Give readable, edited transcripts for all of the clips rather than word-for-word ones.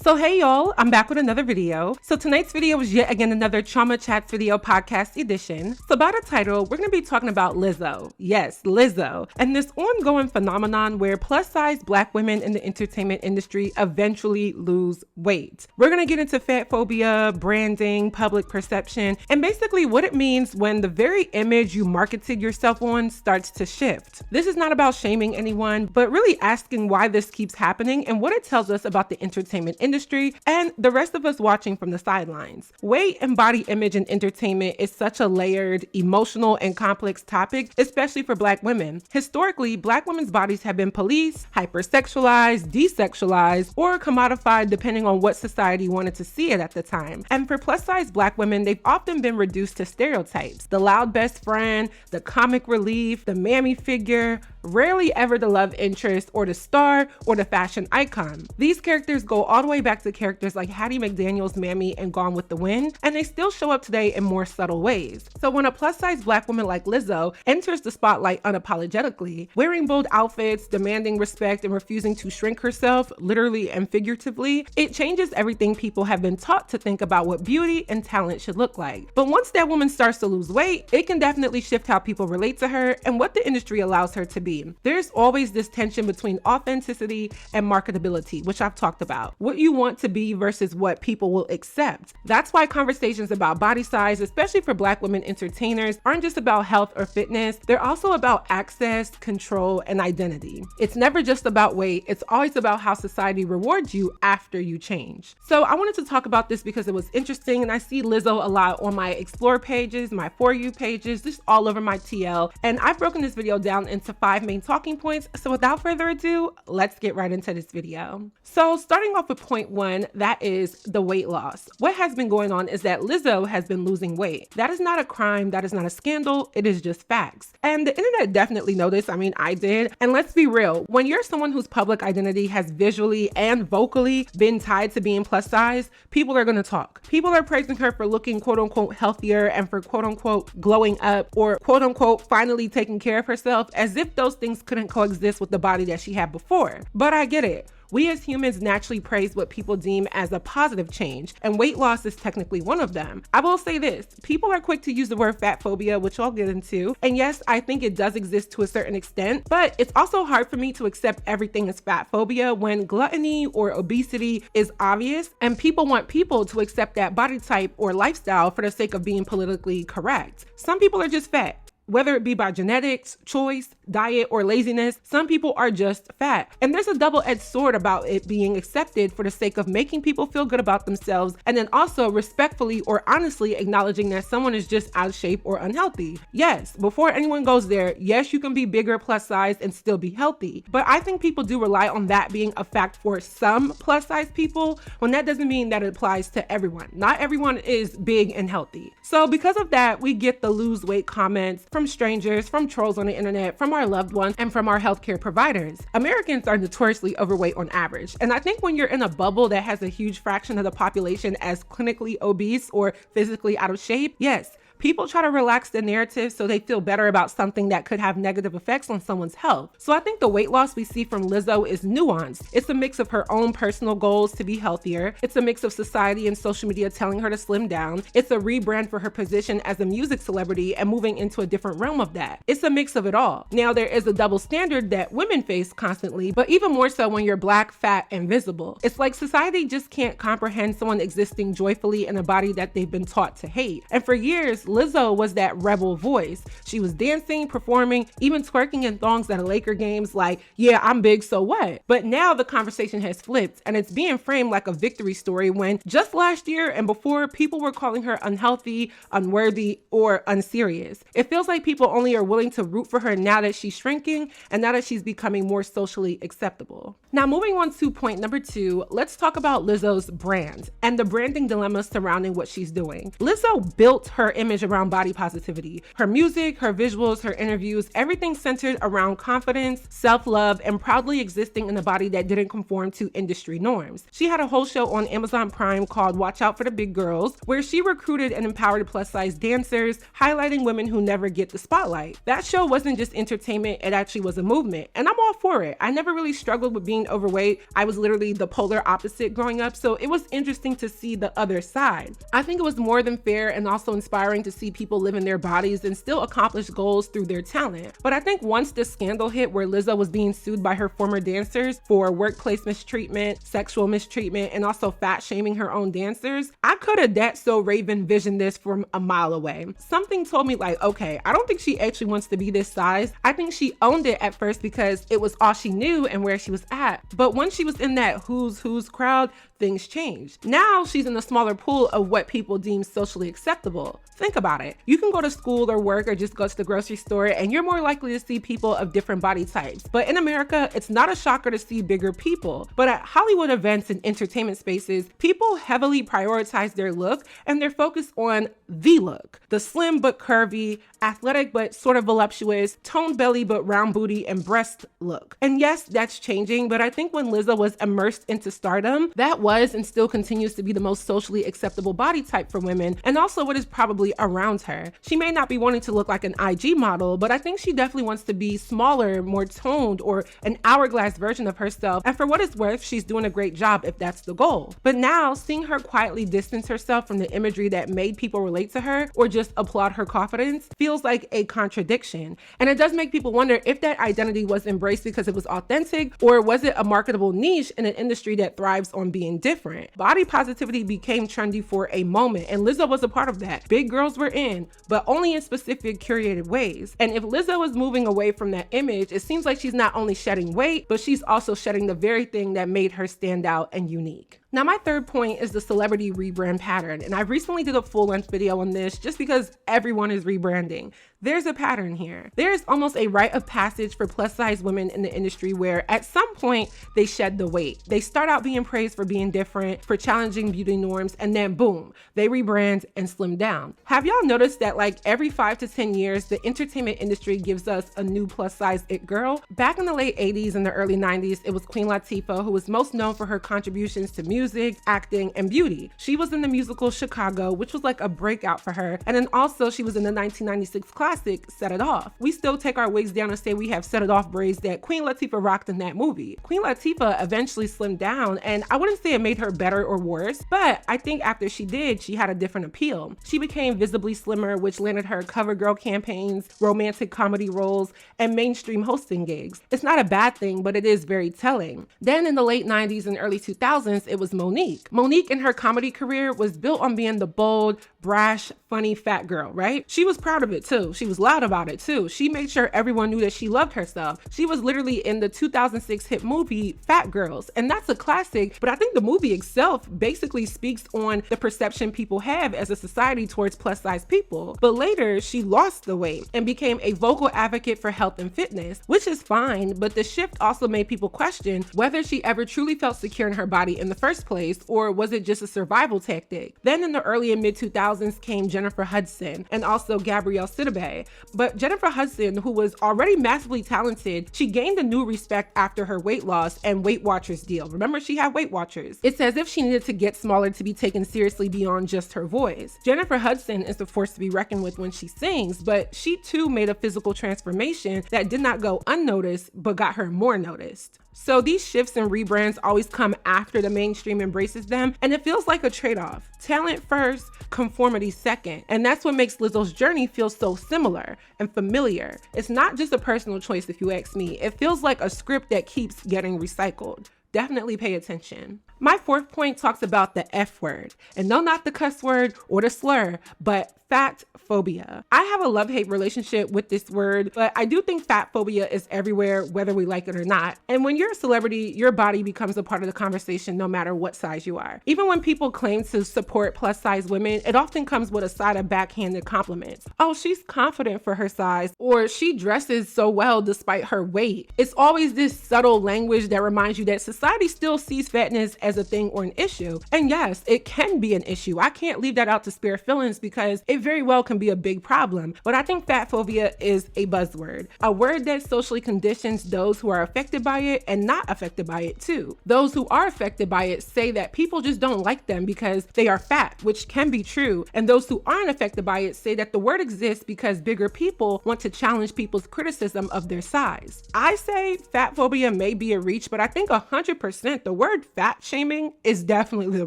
So hey y'all, I'm back with another video. So tonight's video is yet again another Chioma Chats video podcast edition. So by the title, we're going to be talking about Lizzo. Yes, Lizzo. And this ongoing phenomenon where plus size black women in the entertainment industry eventually lose weight. We're going to get into fatphobia, branding, public perception, and basically what it means when the very image you marketed yourself on starts to shift. This is not about shaming anyone, but really asking why this keeps happening and what it tells us about the entertainment industry and the rest of us watching from the sidelines. Weight and body image in entertainment is such a layered, emotional, and complex topic, especially for black women. Historically, black women's bodies have been policed, hypersexualized, desexualized, or commodified depending on what society wanted to see it at the time. And for plus-size black women, they've often been reduced to stereotypes: the loud best friend, the comic relief, the mammy figure, rarely ever the love interest or the star or the fashion icon. These characters go all the way back to characters like Hattie McDaniel's Mammy and Gone with the Wind, and they still show up today in more subtle ways. So when a plus-size black woman like Lizzo enters the spotlight unapologetically, wearing bold outfits, demanding respect, and refusing to shrink herself, literally and figuratively, it changes everything people have been taught to think about what beauty and talent should look like. But once that woman starts to lose weight, it can definitely shift how people relate to her and what the industry allows her to be. There's always this tension between authenticity and marketability, which I've talked about. What you want to be versus what people will accept. That's why conversations about body size, especially for black women entertainers, aren't just about health or fitness. They're also about access, control, and identity. It's never just about weight. It's always about how society rewards you after you change. So I wanted to talk about this because it was interesting, and I see Lizzo a lot on my explore pages, my For You pages, just all over my TL. And I've broken this video down into 5 main talking points. So without further ado, let's get right into this video. So starting off with point 1, that is the weight loss. What has been going on is that Lizzo has been losing weight. That is not a crime. That is not a scandal. It is just facts. And the internet definitely noticed. I mean, I did. And let's be real. When you're someone whose public identity has visually and vocally been tied to being plus size, people are going to talk. People are praising her for looking quote unquote healthier and for quote unquote glowing up or quote unquote finally taking care of herself, as if those things couldn't coexist with the body that she had before. But I get it. We as humans naturally praise what people deem as a positive change, and weight loss is technically one of them. I will say this, people are quick to use the word fatphobia, which I'll get into. And yes, I think it does exist to a certain extent, but it's also hard for me to accept everything as fatphobia when gluttony or obesity is obvious, and people want people to accept that body type or lifestyle for the sake of being politically correct. Some people are just fat. Whether it be by genetics, choice, diet, or laziness, some people are just fat. And there's a double-edged sword about it being accepted for the sake of making people feel good about themselves, and then also respectfully or honestly acknowledging that someone is just out of shape or unhealthy. Yes, before anyone goes there, yes, you can be bigger plus size and still be healthy. But I think people do rely on that being a fact for some plus size people, when that doesn't mean that it applies to everyone. Not everyone is big and healthy. So because of that, we get the lose weight comments from strangers, from trolls on the internet, from our loved ones, and from our healthcare providers. Americans are notoriously overweight on average. And I think when you're in a bubble that has a huge fraction of the population as clinically obese or physically out of shape, yes, people try to relax the narrative so they feel better about something that could have negative effects on someone's health. So I think the weight loss we see from Lizzo is nuanced. It's a mix of her own personal goals to be healthier. It's a mix of society and social media telling her to slim down. It's a rebrand for her position as a music celebrity and moving into a different realm of that. It's a mix of it all. Now, there is a double standard that women face constantly, but even more so when you're black, fat, and visible. It's like society just can't comprehend someone existing joyfully in a body that they've been taught to hate. And for years, Lizzo was that rebel voice. She was dancing, performing, even twerking in thongs at Laker games like, yeah, I'm big, so what? But now the conversation has flipped and it's being framed like a victory story when just last year and before, people were calling her unhealthy, unworthy, or unserious. It feels like people only are willing to root for her now that she's shrinking and now that she's becoming more socially acceptable. Now, moving on to point number 2, let's talk about Lizzo's brand and the branding dilemma surrounding what she's doing. Lizzo built her image image around body positivity. Her music, her visuals, her interviews, everything centered around confidence, self-love, and proudly existing in a body that didn't conform to industry norms. She had a whole show on Amazon Prime called Watch Out for the Big Girls, where she recruited and empowered plus-size dancers, highlighting women who never get the spotlight. That show wasn't just entertainment, it actually was a movement, and I'm all for it. I never really struggled with being overweight. I was literally the polar opposite growing up, so it was interesting to see the other side. I think it was more than fair and also inspiring to see people live in their bodies and still accomplish goals through their talent. But I think once the scandal hit where Lizzo was being sued by her former dancers for workplace mistreatment, sexual mistreatment, and also fat shaming her own dancers, I could have that so Raven visioned this from a mile away. Something told me like, okay, I don't think she actually wants to be this size. I think she owned it at first because it was all she knew and where she was at. But once she was in that who's crowd, things changed. Now she's in a smaller pool of what people deem socially acceptable. Think about it. You can go to school or work or just go to the grocery store and you're more likely to see people of different body types. But in America, it's not a shocker to see bigger people. But at Hollywood events and entertainment spaces, people heavily prioritize their look and they're focused on the look. The slim but curvy, athletic but sort of voluptuous, toned belly but round booty and breast look. And yes, that's changing, but I think when Lizzo was immersed into stardom, that was and still continues to be the most socially acceptable body type for women, and also what is probably around her. She may not be wanting to look like an IG model, but I think she definitely wants to be smaller, more toned, or an hourglass version of herself, and for what it's worth, she's doing a great job if that's the goal. But now, seeing her quietly distance herself from the imagery that made people relate to her, or just applaud her confidence, feels like a contradiction. And it does make people wonder if that identity was embraced because it was authentic, or was it a marketable niche in an industry that thrives on being different. Body positivity became trendy for a moment, and Lizzo was a part of that. Big girls were in, but only in specific curated ways. And if Lizzo is moving away from that image, it seems like she's not only shedding weight, but she's also shedding the very thing that made her stand out and unique. Now, my third point is the celebrity rebrand pattern, and I recently did a full-length video on this just because everyone is rebranding. There's a pattern here. There's almost a rite of passage for plus-size women in the industry where at some point they shed the weight. They start out being praised for being different, for challenging beauty norms, and then boom, they rebrand and slim down. Have y'all noticed that like every 5 to 10 years, the entertainment industry gives us a new plus-size it girl? Back in the late 80s and the early 90s, it was Queen Latifah, who was most known for her contributions to music, acting, and beauty. She was in the musical Chicago, which was like a breakout for her. And then also she was in the 1996 classic Set It Off. We still take our wigs down and say we have Set It Off braids that Queen Latifah rocked in that movie. Queen Latifah eventually slimmed down, and I wouldn't say it made her better or worse, but I think after she did, she had a different appeal. She became visibly slimmer, which landed her cover girl campaigns, romantic comedy roles, and mainstream hosting gigs. It's not a bad thing, but it is very telling. Then in the late 90s and early 2000s, it was Monique. Monique in her comedy career was built on being the bold, brash, funny, fat girl, right? She was proud of it too. She was loud about it too. She made sure everyone knew that she loved herself. She was literally in the 2006 hit movie Fat Girls, and that's a classic, but I think the movie itself basically speaks on the perception people have as a society towards plus size people. But later, she lost the weight and became a vocal advocate for health and fitness, which is fine, but the shift also made people question whether she ever truly felt secure in her body in the first place, or was it just a survival tactic? Then in the early and mid 2000s came Jennifer Hudson and also Gabrielle Sidibe. But Jennifer Hudson, who was already massively talented, she gained a new respect after her weight loss and Weight Watchers deal. Remember, she had Weight Watchers. It's as if she needed to get smaller to be taken seriously beyond just her voice. Jennifer Hudson is a force to be reckoned with when she sings, but she too made a physical transformation that did not go unnoticed, but got her more noticed. So these shifts and rebrands always come after the mainstream embraces them, and it feels like a trade-off. Talent first, conformity second. And that's what makes Lizzo's journey feel so similar and familiar. It's not just a personal choice if you ask me. It feels like a script that keeps getting recycled. Definitely pay attention. My fourth point talks about the F word, and no, not the cuss word or the slur, but fatphobia. I have a love-hate relationship with this word, but I do think fatphobia is everywhere, whether we like it or not. And when you're a celebrity, your body becomes a part of the conversation no matter what size you are. Even when people claim to support plus-size women, it often comes with a side of backhanded compliments. Oh, she's confident for her size, or she dresses so well despite her weight. It's always this subtle language that reminds you that society still sees fatness as a thing or an issue. And yes, it can be an issue. I can't leave that out to spare feelings because it very well can be a big problem. But I think fat phobia is a buzzword, a word that socially conditions those who are affected by it and not affected by it too. Those who are affected by it say that people just don't like them because they are fat, which can be true. And those who aren't affected by it say that the word exists because bigger people want to challenge people's criticism of their size. I say fat phobia may be a reach, but I think 100% the word fat shaming is definitely the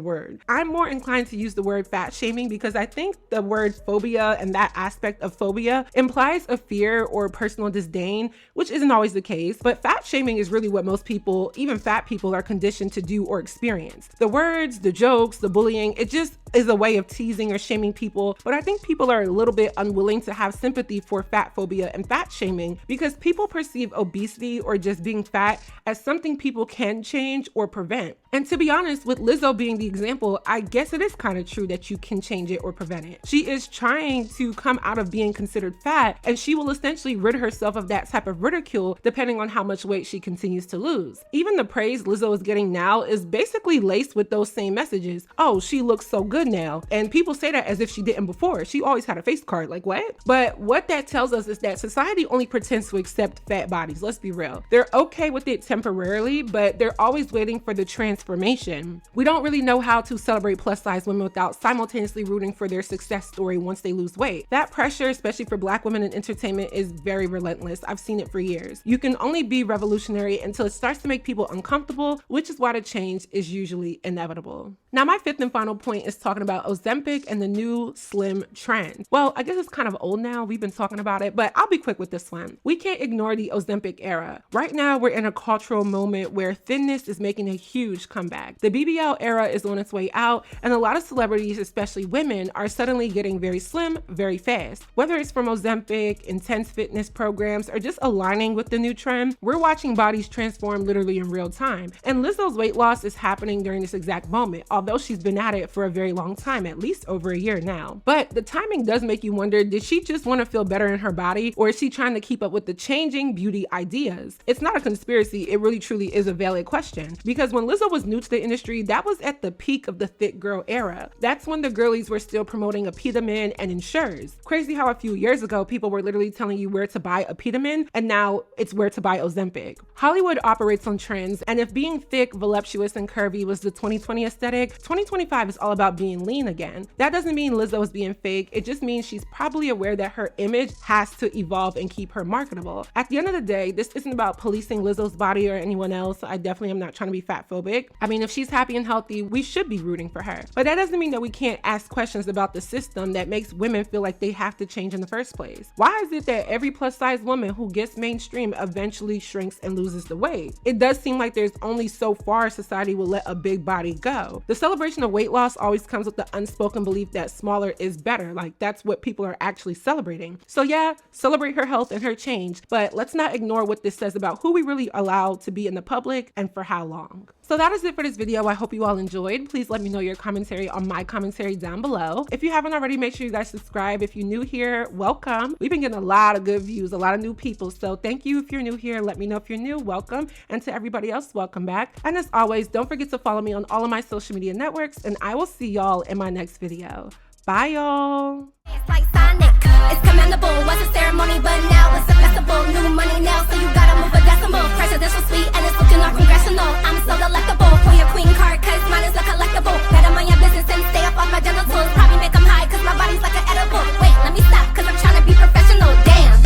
word. I'm more inclined to use the word fat shaming because I think the word phobia and that aspect of phobia implies a fear or personal disdain, which isn't always the case. But fat shaming is really what most people, even fat people, are conditioned to do or experience. The words, the jokes, the bullying, it just is a way of teasing or shaming people. But I think people are a little bit unwilling to have sympathy for fat phobia and fat shaming because people perceive obesity or just being fat as something people can change or prevent. And to be honest, with Lizzo being the example, I guess it is kind of true that you can change it or prevent it. She is trying to come out of being considered fat, and she will essentially rid herself of that type of ridicule depending on how much weight she continues to lose. Even the praise Lizzo is getting now is basically laced with those same messages. Oh, she looks so good now. And people say that as if she didn't before. She always had a face card, like what? But what that tells us is that society only pretends to accept fat bodies. Let's be real. They're okay with it temporarily, but they're always waiting for the transformation. We don't really know how to celebrate plus size women without simultaneously rooting for their success story once they lose weight. That pressure, especially for Black women in entertainment, is very relentless. I've seen it for years. You can only be revolutionary until it starts to make people uncomfortable, which is why the change is usually inevitable. Now, my fifth and final point is talking about Ozempic and the new slim trend. Well, I guess it's kind of old now. We've been talking about it, but I'll be quick with this one. We can't ignore the Ozempic era. Right now, we're in a cultural moment where thinness is making a huge comeback. The BBL era is on its way out, and a lot of celebrities, especially women, are suddenly getting very slim very fast. Whether it's from Ozempic, intense fitness programs, or just aligning with the new trend, we're watching bodies transform literally in real time. And Lizzo's weight loss is happening during this exact moment, although she's been at it for a very long time, at least over a year now. But the timing does make you wonder, did she just want to feel better in her body, or is she trying to keep up with the changing beauty ideas? It's not a conspiracy, it really truly is a valid question. Because when Lizzo was new to the industry, that was at the peak of the thick girl era. That's when the girlies were still promoting Apetamin and Ensures. Crazy how a few years ago, people were literally telling you where to buy Apetamin, and now it's where to buy Ozempic. Hollywood operates on trends, and if being thick, voluptuous, and curvy was the 2020 aesthetic, 2025 is all about being lean again. That doesn't mean Lizzo is being fake, it just means she's probably aware that her image has to evolve and keep her marketable. At the end of the day, this isn't about policing Lizzo's body or anyone else. I definitely am not trying to be fat phobic. I mean, if she's happy and healthy, we should be rooting for her. But that doesn't mean that we can't ask questions about the system that makes women feel like they have to change in the first place. Why is it that every plus size woman who gets mainstream eventually shrinks and loses the weight? It does seem like there's only so far society will let a big body go. The celebration of weight loss always comes with the unspoken belief that smaller is better. Like, that's what people are actually celebrating. So yeah, celebrate her health and her change, but let's not ignore what this says about who we really allow to be in the public and for how long. So that is it for this video. I hope you all enjoyed. Please let me know your commentary on my commentary down below. If you haven't already, make sure you guys subscribe. If you're new here, welcome. We've been getting a lot of good views, a lot of new people. So thank you if you're new here. Let me know if you're new, welcome. And to everybody else, welcome back. And as always, don't forget to follow me on all of my social media networks, and I will see y'all in my next video. Bye, y'all. It's like Sonic, it's commendable. Was a ceremony, but now it's a festival. New money now, so you gotta move a decimal. Presidential suite, and it's looking all congressional. I'm so delectable. Pull your queen card, cause mine is a collectible. Better mind your business and stay up off my genitals. Probably make them high, cause my body's like an edible. Wait, let me stop, cause I'm trying to be professional. Damn.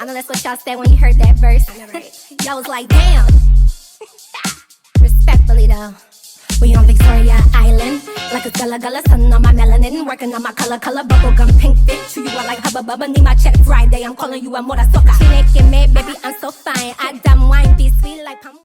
I know that's what y'all said when you heard that verse. Y'all was like, damn. Respectfully though. We on Victoria Island, like a gullah sun on my melanin, working on my color bubblegum pink fit. To you I like hubba bubba, need my check Friday. I'm calling you a mora soca. She making me, baby, I'm so fine. I damn wine, be sweet like